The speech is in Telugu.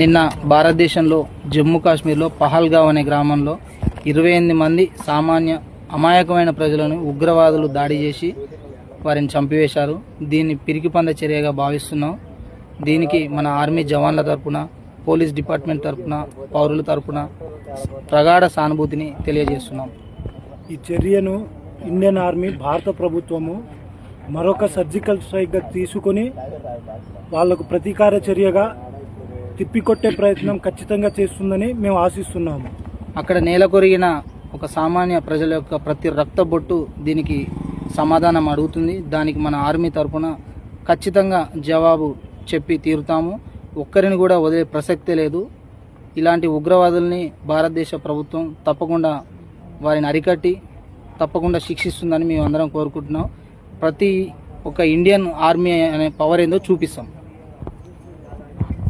నిన్న భారతదేశంలో జమ్మూ కాశ్మీర్లో పహల్గావ్ అనే గ్రామంలో 28 మంది సామాన్య అమాయకమైన ప్రజలను ఉగ్రవాదులు దాడి చేసి వారిని చంపివేశారు. దీన్ని పిరికిపంద చర్యగా భావిస్తున్నాం. దీనికి మన ఆర్మీ జవాన్ల తరపున, పోలీస్ డిపార్ట్మెంట్ తరపున, పౌరుల తరపున ప్రగాఢ సానుభూతిని తెలియజేస్తున్నాం. ఈ చర్యను ఇండియన్ ఆర్మీ, భారత ప్రభుత్వము మరొక సర్జికల్ స్ట్రైక్గా తీసుకొని వాళ్లకు ప్రతీకార చర్యగా తిప్పికొట్టే ప్రయత్నం ఖచ్చితంగా చేస్తుందని మేము ఆశిస్తున్నాము. అక్కడ నేల కొరిగిన ఒక సామాన్య ప్రజల యొక్క ప్రతి రక్త బొట్టు దీనికి సమాధానం అడుగుతుంది. దానికి మన ఆర్మీ తరపున ఖచ్చితంగా జవాబు చెప్పి తీరుతాము. ఒక్కరిని కూడా వదిలే ప్రసక్తే లేదు. ఇలాంటి ఉగ్రవాదుల్ని భారతదేశ ప్రభుత్వం తప్పకుండా వారిని అరికట్టి తప్పకుండా శిక్షిస్తుందని మేము అందరం కోరుకుంటున్నాం. ప్రతి ఒక్క ఇండియన్ ఆర్మీ అనే పవర్ ఏందో చూపిస్తాం.